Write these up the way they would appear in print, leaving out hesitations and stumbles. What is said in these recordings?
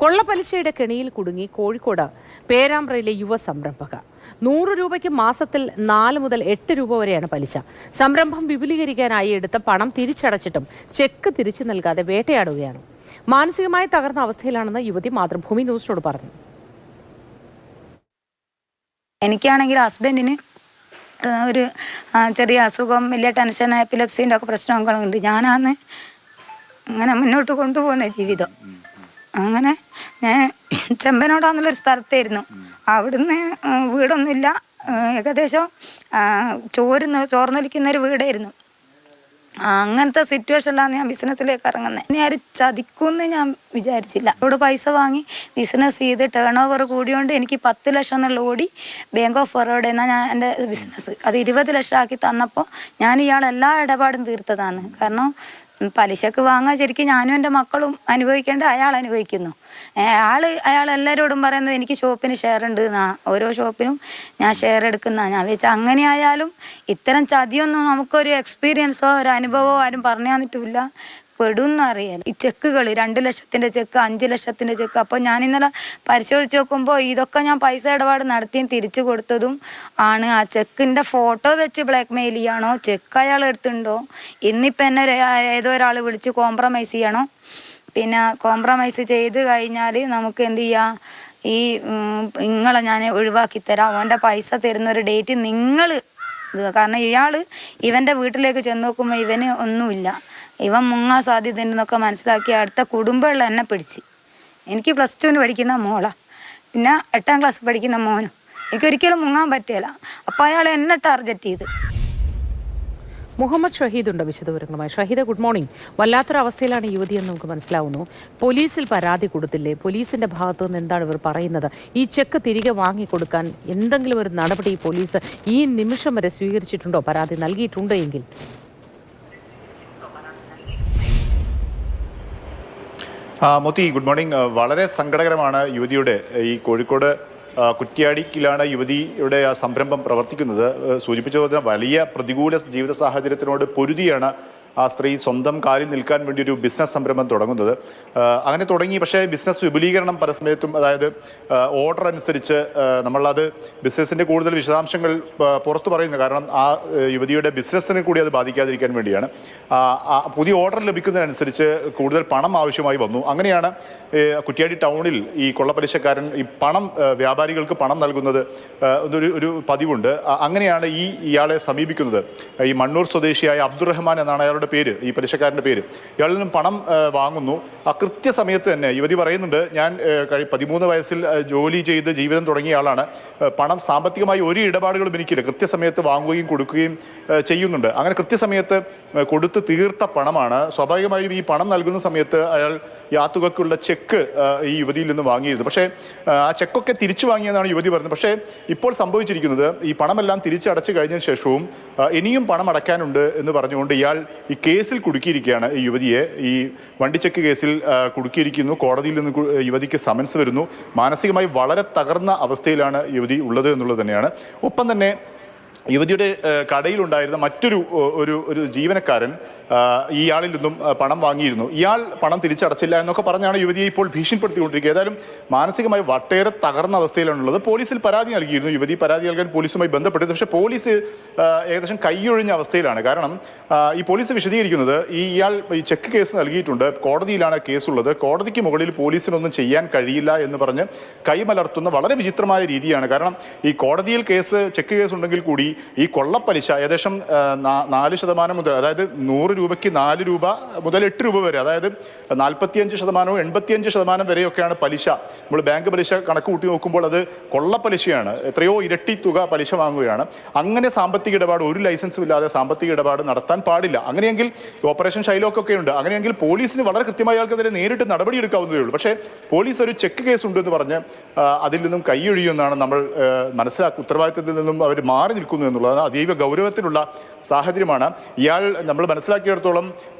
കൊള്ളപ്പലിശയുടെ കെണിയിൽ കുടുങ്ങി കോഴിക്കോട് പേരാമ്പ്രയിലെ യുവ സംരംഭക. 100 രൂപയ്ക്ക് മാസത്തിൽ 4 മുതൽ 8 രൂപ വരെയാണ് പലിശ. സംരംഭം വിപുലീകരിക്കാനായി എടുത്ത പണം തിരിച്ചടച്ചിട്ടും ചെക്ക് തിരിച്ചു നൽകാതെ വേട്ടയാടുകയാണ്. മാനസികമായി തകർന്ന അവസ്ഥയിലാണെന്ന് യുവതി മാതൃഭൂമി ന്യൂസിനോട് പറഞ്ഞു. എനിക്കാണെങ്കിൽ ഹസ്ബൻഡിന് ഒരു ചെറിയ അസുഖം, വലിയ ടെൻഷൻ, എപ്പിലെപ്സിൻ്റെ ഒക്കെ പ്രശ്നങ്ങളുണ്ട്. ഞാനാന്ന് അങ്ങനെ മുന്നോട്ട് കൊണ്ടുപോകുന്ന ജീവിതം. അങ്ങനെ ഞാൻ ചെമ്പനോടാന്നുള്ളൊരു സ്ഥലത്തായിരുന്നു. അവിടുന്ന് വീടൊന്നുമില്ല, ഏകദേശം ചോർന്നൊലിക്കുന്നൊരു വീടായിരുന്നു. അങ്ങനത്തെ സിറ്റുവേഷനിലാണ് ഞാൻ ബിസിനസ്സിലേക്ക് ഇറങ്ങുന്നത്. ഇനി ആരും ചതിക്കുമെന്ന് ഞാൻ വിചാരിച്ചില്ല. അവിടെ പൈസ വാങ്ങി ബിസിനസ് ചെയ്ത് ടേൺ ഓവർ കൂടിയോണ്ട് എനിക്ക് 10 ലക്ഷം എന്നുള്ള ഓടി ബാങ്ക് ഓഫ് ബറോഡ എന്നാൽ ഞാൻ എൻ്റെ ബിസിനസ് അത് 20 ലക്ഷം ആക്കി തന്നപ്പോൾ ഞാൻ ഇയാളെല്ലാ ഇടപാടും തീർത്തതാണ്. കാരണം പലിശക്ക് വാങ്ങാൻ ശരിക്കും ഞാനും എൻ്റെ മക്കളും അനുഭവിക്കേണ്ട അയാൾ അനുഭവിക്കുന്നു. അയാൾ എല്ലാവരോടും പറയുന്നത് എനിക്ക് ഷോപ്പിന് ഷെയർ ഉണ്ട് എന്നാ, ഓരോ ഷോപ്പിനും ഞാൻ ഷെയർ എടുക്കുന്ന. ഞാൻ വെച്ചാൽ അങ്ങനെ ആയാലും ഇത്തരം ചതിയൊന്നും നമുക്കൊരു എക്സ്പീരിയൻസോ ഒരു അനുഭവമോ ആരും പറഞ്ഞു തന്നിട്ടില്ല. പെടുമെന്നും അറിയാം. ഈ ചെക്കുകൾ 2 ലക്ഷത്തിൻ്റെ ചെക്ക്, 5 ലക്ഷത്തിൻ്റെ ചെക്ക്. അപ്പോൾ ഞാൻ ഇന്നലെ പരിശോധിച്ച് നോക്കുമ്പോൾ ഇതൊക്കെ ഞാൻ പൈസ ഇടപാട് നടത്തിയും തിരിച്ചു കൊടുത്തതും ആണ്. ആ ചെക്കിൻ്റെ ഫോട്ടോ വെച്ച് ബ്ലാക്ക് മെയിൽ ചെയ്യണോ, ചെക്ക് അയാൾ എടുത്തിട്ടുണ്ടോ, ഇന്നിപ്പോൾ എന്നെ ഏതോ ഒരാൾ വിളിച്ച് കോംപ്രമൈസ് ചെയ്യണോ. പിന്നെ കോംപ്രമൈസ് ചെയ്ത് കഴിഞ്ഞാൽ നമുക്ക് എന്ത് ചെയ്യാം, ഈ നിങ്ങളെ ഞാൻ ഒഴിവാക്കി തരാം, അവൻ്റെ പൈസ തരുന്നൊരു ഡേറ്റ് നിങ്ങൾ കാരണം ഇവൻ്റെ വീട്ടിലേക്ക് ചെന്ന് നോക്കുമ്പോൾ ഇവന് ഒന്നുമില്ല, ഇവൻ മുങ്ങാൻ സാധ്യത ഉണ്ടെന്നൊക്കെ മനസ്സിലാക്കി അടുത്ത കുടുംബമുള്ള എന്നെ പിടിച്ച്. എനിക്ക് +2 പഠിക്കുന്ന മോളാ, പിന്നെ 8ാം ക്ലാസ് പഠിക്കുന്ന മോനും. എനിക്കൊരിക്കലും മുങ്ങാൻ പറ്റില്ല. അപ്പോൾ അയാൾ എന്നെ ടാർഗറ്റ് ചെയ്ത്. മുഹമ്മദ് ഷഹീദ് ഉണ്ട് വിശദവിവരങ്ങളുമായി. Shahid, good morning. വല്ലാത്തൊരവസ്ഥയിലാണ് യുവതിയെന്ന് നമുക്ക് മനസ്സിലാവുന്നു. പോലീസിൽ പരാതി കൊടുത്തില്ലേ? പോലീസിന്റെ ഭാഗത്തു നിന്ന് എന്താണ് ഇവർ പറയുന്നത്? ഈ ചെക്ക് തിരികെ വാങ്ങിക്കൊടുക്കാൻ എന്തെങ്കിലും ഒരു നടപടി പോലീസ് ഈ നിമിഷം വരെ സ്വീകരിച്ചിട്ടുണ്ടോ? പരാതി നൽകിയിട്ടുണ്ടോ എങ്കിൽ? Moti, good morning. വളരെ സങ്കടകരമാണ് യുവതിയുടെ ഈ കോഴിക്കോട് കുറ്റ്യാടിക്കിലാണ് യുവതിയുടെ ആ സംരംഭം പ്രവർത്തിക്കുന്നത്. സൂചിപ്പിച്ചതുപോലെ വലിയ പ്രതികൂല ജീവിത സാഹചര്യത്തിനോട് പൊരുതിയാണ് ആ സ്ത്രീ സ്വന്തം കാലിൽ നിൽക്കാൻ വേണ്ടി ഒരു ബിസിനസ് സംരംഭം തുടങ്ങുന്നത്. അങ്ങനെ തുടങ്ങി. പക്ഷേ ബിസിനസ് വിപുലീകരണം പല സമയത്തും, അതായത് ഓർഡർ അനുസരിച്ച് നമ്മളത് ബിസിനസ്സിൻ്റെ കൂടുതൽ വിശദാംശങ്ങൾ പുറത്തു പറയുന്നു. കാരണം ആ യുവതിയുടെ ബിസിനസ്സിനെ കൂടി അത് ബാധിക്കാതിരിക്കാൻ വേണ്ടിയാണ്. പുതിയ ഓർഡർ ലഭിക്കുന്നതിനനുസരിച്ച് കൂടുതൽ പണം ആവശ്യമായി വന്നു. അങ്ങനെയാണ് കുറ്റ്യാടി ടൗണിൽ ഈ കൊള്ളപ്പലിശക്കാരൻ ഈ പണം വ്യാപാരികൾക്ക് പണം നൽകുന്നത് ഒരു പതിവുണ്ട്. അങ്ങനെയാണ് ഇയാളെ സമീപിക്കുന്നത്. ഈ മണ്ണൂർ സ്വദേശിയായ അബ്ദുറഹ്മാൻ എന്നാണ് അയാളുടെ പേര്, ഈ പലിശക്കാരൻ്റെ പേര്. ഇയാളിൽ നിന്നും പണം വാങ്ങുന്നു. ആ കൃത്യസമയത്ത് തന്നെ യുവതി പറയുന്നുണ്ട്, ഞാൻ 13 വയസ്സിൽ ജോലി ചെയ്ത് ജീവിതം തുടങ്ങിയ ആളാണ്, പണം സാമ്പത്തികമായി ഒരു ഇടപാടുകളും എനിക്കില്ല, കൃത്യസമയത്ത് വാങ്ങുകയും കൊടുക്കുകയും ചെയ്യുന്നുണ്ട്. അങ്ങനെ കൃത്യസമയത്ത് കൊടുത്ത് തീർത്ത പണമാണ്. സ്വാഭാവികമായും ഈ പണം നൽകുന്ന സമയത്ത് അയാൾ ഈ ആ തുകയ്ക്കുള്ള ചെക്ക് ഈ യുവതിയിൽ നിന്ന് വാങ്ങിയിരുന്നു. പക്ഷേ ആ ചെക്കൊക്കെ തിരിച്ചു വാങ്ങിയെന്നാണ് യുവതി പറഞ്ഞത്. പക്ഷേ ഇപ്പോൾ സംഭവിച്ചിരിക്കുന്നത്, ഈ പണമെല്ലാം തിരിച്ചടച്ചു കഴിഞ്ഞതിന് ശേഷവും ഇനിയും പണം അടയ്ക്കാനുണ്ട് എന്ന് പറഞ്ഞുകൊണ്ട് ഇയാൾ ഈ കേസിൽ കുടുക്കിയിരിക്കുകയാണ്. ഈ യുവതിയെ ഈ വണ്ടി ചെക്ക് കേസിൽ കുടുക്കിയിരിക്കുന്നു. കോടതിയിൽ നിന്ന് യുവതിക്ക് സമൻസ് വരുന്നു. മാനസികമായി വളരെ തകർന്ന അവസ്ഥയിലാണ് യുവതി ഉള്ളത് എന്നുള്ളത് തന്നെയാണ്. ഒപ്പം തന്നെ യുവതിയുടെ കടയിലുണ്ടായിരുന്ന മറ്റൊരു ജീവനക്കാരൻ ഇയാളിൽ നിന്നും പണം വാങ്ങിയിരുന്നു. ഇയാൾ പണം തിരിച്ചടച്ചില്ല എന്നൊക്കെ പറഞ്ഞാണ് യുവതിയെ ഇപ്പോൾ ഭീഷണിപ്പെടുത്തിക്കൊണ്ടിരിക്കുക. ഏതായാലും മാനസികമായി ഒട്ടേറെ തകർന്ന അവസ്ഥയിലാണുള്ളത്. പോലീസിൽ പരാതി നൽകിയിരുന്നു. യുവതി പരാതി നൽകാൻ പോലീസുമായി ബന്ധപ്പെട്ടത്. പക്ഷേ പോലീസ് ഏകദേശം കൈയൊഴിഞ്ഞ അവസ്ഥയിലാണ്. കാരണം ഈ പോലീസ് വിശദീകരിക്കുന്നത്, ഇയാൾ ഈ ചെക്ക് കേസ് നൽകിയിട്ടുണ്ട്, കോടതിയിലാണ് കേസുള്ളത്, കോടതിക്ക് മുകളിൽ പോലീസിനൊന്നും ചെയ്യാൻ കഴിയില്ല എന്ന് പറഞ്ഞ് കൈമലർത്തുന്ന വളരെ വിചിത്രമായ രീതിയാണ്. കാരണം ഈ കോടതിയിൽ ചെക്ക് കേസ് ഉണ്ടെങ്കിൽ കൂടി ഈ കൊള്ളപ്പലിശ ഏകദേശം 4% മുതൽ, അതായത് 100 രൂപയ്ക്ക് 4 രൂപ മുതൽ 8 രൂപ വരെ, അതായത് 45%, 85% വരെയൊക്കെയാണ് പലിശ. നമ്മൾ ബാങ്ക് പലിശ കണക്ക് കൂട്ടി നോക്കുമ്പോൾ അത് കൊള്ളപ്പലിശയാണ്. എത്രയോ ഇരട്ടി തുക പലിശ വാങ്ങുകയാണ്. അങ്ങനെ സാമ്പത്തിക ഇടപാട്, ഒരു ലൈസൻസും ഇല്ലാതെ സാമ്പത്തിക ഇടപാട് നടത്താൻ പാടില്ല. അങ്ങനെയെങ്കിൽ ഓപ്പറേഷൻ ഷൈലോക്കൊക്കെ ഉണ്ട്. അങ്ങനെയെങ്കിൽ പോലീസിന് വളരെ കൃത്യമായി ആൾക്കെതിരെ നേരിട്ട് നടപടിയെടുക്കാവുന്നതേ ഉള്ളൂ. പക്ഷേ പോലീസ് ഒരു ചെക്ക് കേസ് ഉണ്ടെന്ന് പറഞ്ഞ് അതിൽ നിന്നും കൈയൊഴിയുമെന്നാണ് നമ്മൾ മനസ്സിലാക്കുക. ഉത്തരവാദിത്തത്തിൽ നിന്നും അവർ മാറി നിൽക്കുന്നു എന്നുള്ളതാണ്. അതീവ ഗൗരവത്തിലുള്ള സാഹചര്യമാണ്. ഇയാൾ നമ്മൾ മനസ്സിലാക്കിയിടത്തോളം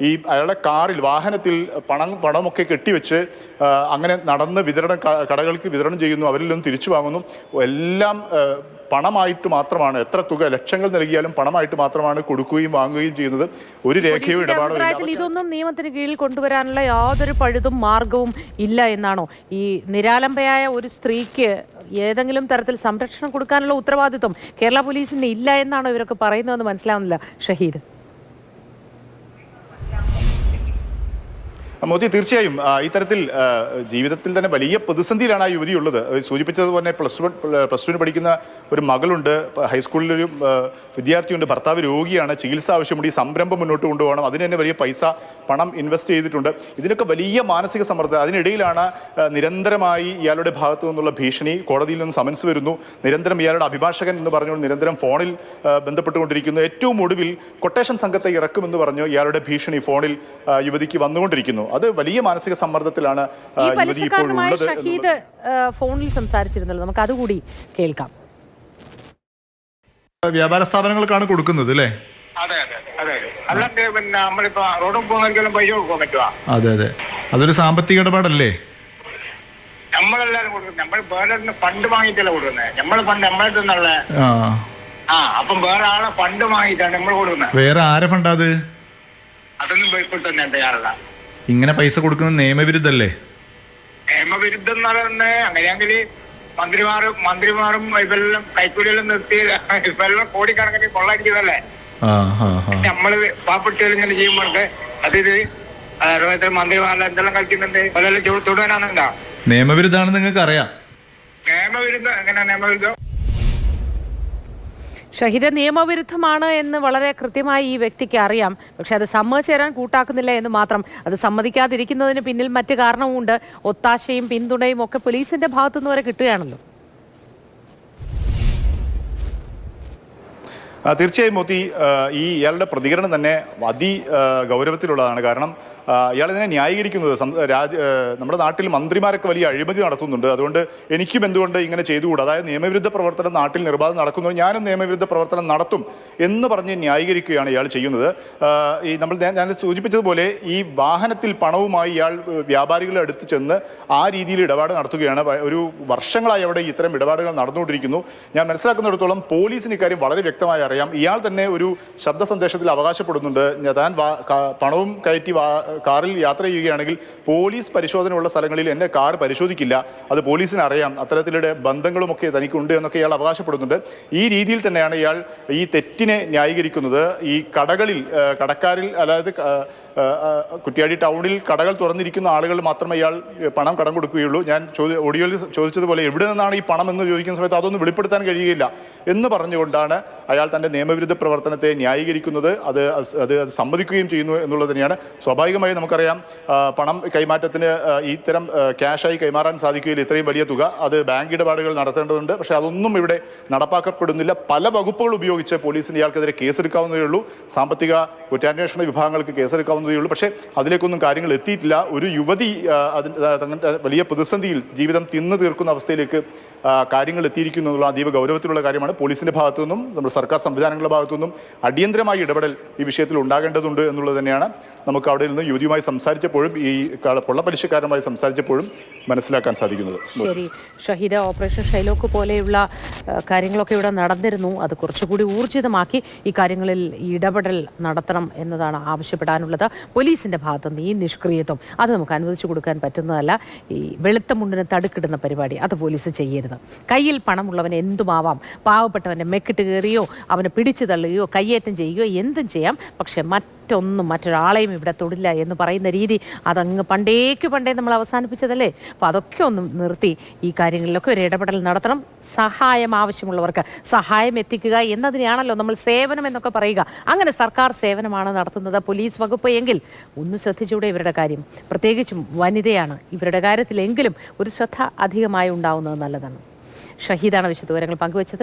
അയാളുടെ കാറിൽ വാഹനത്തിൽ പണമൊക്കെ കെട്ടിവെച്ച് അങ്ങനെ നടന്ന് കടകൾക്ക് വിതരണം ചെയ്യുന്നു, അവരിൽ നിന്നും തിരിച്ചു വാങ്ങുന്നു. എല്ലാം പണമായിട്ട് മാത്രമാണ്, എത്ര തുക ലക്ഷങ്ങൾ നൽകിയാലും പണമായിട്ട് മാത്രമാണ് കൊടുക്കുകയും വാങ്ങുകയും ചെയ്യുന്നത്. ഒരു രേഖയോ ഇടപാടോ ഇതൊന്നും നിയമത്തിന് കീഴിൽ കൊണ്ടുവരാനുള്ള യാതൊരു പഴുതും മാർഗവും ഇല്ല എന്നാണോ? ഈ നിരാലംബയായ ഒരു സ്ത്രീക്ക് ഏതെങ്കിലും തരത്തിൽ സംരക്ഷണം കൊടുക്കാനുള്ള ഉത്തരവാദിത്വം കേരള പോലീസിന് ഇല്ല എന്നാണോ ഇവരൊക്കെ പറയുന്നതെന്ന് മനസ്സിലാവുന്നില്ല ഷഹീദ്. മോദി, തീർച്ചയായും ഇത്തരത്തിൽ ജീവിതത്തിൽ തന്നെ വലിയ പ്രതിസന്ധിയിലാണ് ആ യുവതി ഉള്ളത്. സൂചിപ്പിച്ചതുപോലെ പ്ലസ് ടുവിന് പഠിക്കുന്ന ഒരു മകളുണ്ട്, ഹൈസ്കൂളിലൊരു വിദ്യാർത്ഥിയുണ്ട്, ഭർത്താവ് രോഗിയാണ്, ചികിത്സ ആവശ്യമുണ്ട്, ഈ സംരംഭം മുന്നോട്ട് കൊണ്ടുപോകണം, അതിന് തന്നെ വലിയ പണം ഇൻവെസ്റ്റ് ചെയ്തിട്ടുണ്ട്. ഇതിനൊക്കെ വലിയ മാനസിക സമ്മർദ്ദം. അതിനിടയിലാണ് നിരന്തരമായി ഇയാളുടെ ഭാഗത്തു നിന്നുള്ള ഭീഷണി, കോടതിയിൽ നിന്ന് സമൻസ് വരുന്നു, നിരന്തരം ഇയാളുടെ അഭിഭാഷകൻ എന്ന് പറഞ്ഞു നിരന്തരം ഫോണിൽ ബന്ധപ്പെട്ടുകൊണ്ടിരിക്കുന്നു. ഏറ്റവും ഒടുവിൽ കൊട്ടേഷൻ സംഘത്തെ ഇറക്കുമെന്ന് പറഞ്ഞു ഇയാളുടെ ഭീഷണി ഫോണിൽ യുവതിക്ക് വന്നുകൊണ്ടിരിക്കുന്നു. അത് വലിയ മാനസിക സമ്മർദ്ദത്തിലാണ് യുവതി ഇപ്പോൾ ഉള്ളത്. ഷഹീദ് ഫോണിൽ സംസാരിച്ചിരുന്നല്ലോ, നമുക്ക് അതുകൂടി കേൾക്കാം. വ്യാപാര സ്ഥാപനങ്ങൾക്കാണ് കൊടുക്കുന്നത് അല്ലേ? അതെ അതെ അതെ അല്ലാണ്ട് പിന്നെ നമ്മളിപ്പോ റോഡും പോകുന്നവർക്കെല്ലാം പൈസ കൊടുക്കാൻ പറ്റുക? അതെ അതെ, അതൊരു സാമ്പത്തിക ഇടപാടല്ലേ? നമ്മളെല്ലാരും കൊടുക്കുന്നത്, നമ്മൾ വേറെ ഫണ്ട് വാങ്ങിയിട്ടല്ല കൊടുക്കുന്നത്. നമ്മളെ ഫണ്ട് നമ്മളെ നിന്നുള്ള അപ്പം വേറെ ആളെ ഫണ്ട് വാങ്ങിയിട്ടാണ് നമ്മൾ കൊടുക്കുന്നത്. വേറെ ആരെ ഫണ്ടാ അത്? അതൊന്നും ഇപ്പോൾ തന്നെ തയ്യാറല്ല. ഇങ്ങനെ പൈസ കൊടുക്കുന്നത് നിയമവിരുദ്ധല്ലേ? നിയമവിരുദ്ധം എന്ന് പറയുന്നത് അങ്ങനെയെങ്കിൽ മന്ത്രിമാരും ഇതെല്ലാം കൈക്കൂലിയെല്ലാം നിർത്തി ഇതെല്ലാം കോടിക്കണക്കിന് കൊള്ളടിക്കുന്നതല്ലേ. നമ്മള് പാവപ്പെട്ടികൾ ഇങ്ങനെ ചെയ്യുമ്പോൾ അതിത് മന്ത്രിമാരെല്ലാം എന്തെല്ലാം കളിക്കുന്നുണ്ട്, അതെല്ലാം തുടരാനുണ്ടോ? നിയമവിരുദ്ധാണെന്ന് നിങ്ങൾക്ക് അറിയാം. നിയമവിരുദ്ധം എങ്ങനെയാ നിയമവിരുദ്ധം? ഷഹീദ, നിയമവിരുദ്ധമാണ് എന്ന് വളരെ കൃത്യമായി ഈ വ്യക്തിക്ക് അറിയാം. പക്ഷെ അത് സമ്മതിച്ചു തരാൻ കൂട്ടാക്കുന്നില്ല എന്ന് മാത്രം. അത് സമ്മതിക്കാതിരിക്കുന്നതിന് പിന്നിൽ മറ്റു കാരണവുമുണ്ട്. ഒത്താശയും പിന്തുണയും ഒക്കെ പോലീസിന്റെ ഭാഗത്തുനിന്ന് വരെ കിട്ടുകയാണല്ലോ. തീർച്ചയായും മോത്തി, ഇയാളുടെ പ്രതികരണം തന്നെ ഗൗരവത്തിലുള്ളതാണ്. കാരണം ഇയാൾ ഇതിനെ ന്യായീകരിക്കുന്നത് നമ്മുടെ നാട്ടിൽ മന്ത്രിമാരൊക്കെ വലിയ അഴിമതി നടത്തുന്നുണ്ട്, അതുകൊണ്ട് എനിക്കും എന്തുകൊണ്ട് ഇങ്ങനെ ചെയ്തുകൂടാ, അതായത് നിയമവിരുദ്ധ പ്രവർത്തനം നാട്ടിൽ നിർബാധം നടക്കുന്നു, ഞാനും നിയമവിരുദ്ധ പ്രവർത്തനം നടത്തും എന്ന് പറഞ്ഞ് ന്യായീകരിക്കുകയാണ് ഇയാൾ ചെയ്യുന്നത്. ഞാൻ സൂചിപ്പിച്ചതുപോലെ ഈ വാഹനത്തിൽ പണവുമായി ഇയാൾ വ്യാപാരികളുടെ അടുത്ത് ചെന്ന് ആ രീതിയിൽ ഇടപാട് നടത്തുകയാണ്. ഒരു വർഷങ്ങളായി അവിടെ ഇത്തരം ഇടപാടുകൾ നടന്നുകൊണ്ടിരിക്കുന്നു. ഞാൻ മനസ്സിലാക്കുന്നിടത്തോളം പോലീസിന് ഇക്കാര്യം വളരെ വ്യക്തമായി അറിയാം. ഇയാൾ തന്നെ ഒരു ശബ്ദ സന്ദേശത്തിൽ അവകാശപ്പെടുന്നുണ്ട്, താൻ പണവും കയറ്റി കാറിൽ യാത്ര ചെയ്യുകയാണെങ്കിൽ പോലീസ് പരിശോധനയുള്ള സ്ഥലങ്ങളിൽ എൻ്റെ കാർ പരിശോധിക്കില്ല, അത് പോലീസിന് അറിയാം, അത്തരത്തിലുള്ള ബന്ധങ്ങളുമൊക്കെ തനിക്കുണ്ട് എന്നൊക്കെ ഇയാൾ അവകാശപ്പെടുന്നുണ്ട്. ഈ രീതിയിൽ തന്നെയാണ് ഇയാൾ ഈ തെറ്റിനെ ന്യായീകരിക്കുന്നത്. ഈ കടക്കാരിൽ അതായത് കുറ്റ്യാടി ടൗണിൽ കടകൾ തുറന്നിരിക്കുന്ന ആളുകൾ മാത്രമേ ഇയാൾ പണം കടം കൊടുക്കുകയുള്ളൂ. ഞാൻ ഓഡിയോയിൽ ചോദിച്ചതുപോലെ എവിടെ നിന്നാണ് ഈ പണം എന്ന് ചോദിക്കുന്ന സമയത്ത് അതൊന്നും വെളിപ്പെടുത്താൻ കഴിയുകയില്ല എന്ന് പറഞ്ഞുകൊണ്ടാണ് അയാൾ തൻ്റെ നിയമവിരുദ്ധ പ്രവർത്തനത്തെ ന്യായീകരിക്കുന്നത്. അത് സമ്മതിക്കുകയും ചെയ്യുന്നു എന്നുള്ളത് തന്നെയാണ്. സ്വാഭാവികമായി നമുക്കറിയാം, പണം കൈമാറ്റത്തിന് ഇത്തരം ക്യാഷായി കൈമാറാൻ സാധിക്കുകയില്ല, ഇത്രയും വലിയ തുക. അത് ബാങ്ക് ഇടപാടുകൾ നടത്തേണ്ടതുണ്ട്. പക്ഷേ അതൊന്നും ഇവിടെ നടപ്പാക്കപ്പെടുന്നില്ല. പല വകുപ്പുകൾ ഉപയോഗിച്ച് പോലീസിന് ഇയാൾക്കെതിരെ കേസെടുക്കാവുന്നതേ ഉള്ളൂ, സാമ്പത്തിക കുറ്റാന്വേഷണ വിഭാഗങ്ങൾക്ക് കേസെടുക്കാവുന്നതേ ഉള്ളൂ. പക്ഷേ അതിലേക്കൊന്നും കാര്യങ്ങൾ എത്തിയിട്ടില്ല. ഒരു യുവതി തങ്ങളുടെ വലിയ പ്രതിസന്ധിയിൽ ജീവിതം തിന്നു തീർക്കുന്ന അവസ്ഥയിലേക്ക് കാര്യങ്ങൾ എത്തിയിരിക്കുന്നു എന്നുള്ള അതീവ ഗൗരവത്തിലുള്ള കാര്യമാണ്. പോലീസിന്റെ ഭാഗത്തു നിന്നും നമ്മുടെ സർക്കാർ സംവിധാനങ്ങളുടെ ഭാഗത്തു നിന്നും അടിയന്തരമായി ഇടപെടൽ ഈ വിഷയത്തിൽ ഉണ്ടാകേണ്ടതുണ്ട് എന്നുള്ളത് തന്നെയാണ് നമുക്ക് അവിടെ നിന്ന് യുവതിയുമായി സംസാരിച്ചപ്പോഴും ഈ കൊള്ളപ്പലിശക്കാരനുമായി സംസാരിച്ചപ്പോഴും മനസ്സിലാക്കാൻ സാധിക്കുന്നത്. ശരി ഷഹീദ, ഓപ്പറേഷൻ ഷൈലോക്ക് പോലെയുള്ള കാര്യങ്ങളൊക്കെ ഇവിടെ നടന്നിരുന്നു. അത് കുറച്ചുകൂടി ഊർജിതമാക്കി ഈ കാര്യങ്ങളിൽ ഇടപെടൽ നടത്തണം എന്നതാണ് ആവശ്യപ്പെടാനുള്ളത്. പോലീസിന്റെ ഭാഗത്തുനിന്ന് ഈ നിഷ്ക്രിയത്വം അത് നമുക്ക് അനുവദിച്ചു കൊടുക്കാൻ പറ്റുന്നതല്ല. ഈ വെളുത്ത മുണ്ടിന് തടുക്കിടുന്ന പരിപാടി അത് പോലീസ് ചെയ്യരുത്. കയ്യിൽ പണമുള്ളവന് എന്തുമാവാം. പാവപ്പെട്ടവൻ്റെ മെക്കിട്ട് കയറിയോ അവനെ പിടിച്ചു തള്ളുകയോ കയ്യേറ്റം ചെയ്യുകയോ എന്തും ചെയ്യാം. പക്ഷെ മറ്റൊരാളെയും ഇവിടെ തൊടില്ല എന്ന് പറയുന്ന രീതി അതങ്ങ് പണ്ടേ നമ്മൾ അവസാനിപ്പിച്ചതല്ലേ. അപ്പോൾ അതൊക്കെ ഒന്ന് നിർത്തി ഈ കാര്യങ്ങളിലൊക്കെ ഒരു ഇടപെടൽ നടത്തണം. സഹായം ആവശ്യമുള്ളവർക്ക് സഹായം എത്തിക്കുക എന്നതിനെയാണല്ലോ നമ്മൾ സേവനം എന്നൊക്കെ പറയുക. അങ്ങനെ സർക്കാർ സേവനമാണ് നടത്തുന്നത് പോലീസ് വകുപ്പ് എങ്കിൽ ഒന്ന് ശ്രദ്ധിച്ചുകൂടെ ഇവരുടെ കാര്യം? പ്രത്യേകിച്ചും വനിതയാണ്, ഇവരുടെ കാര്യത്തിലെങ്കിലും ഒരു ശ്രദ്ധ അധികമായി ഉണ്ടാവുന്നത് നല്ലതാണ്. ഷഹീദാണ് വിശദവിവരങ്ങൾ പങ്കുവച്ചത്.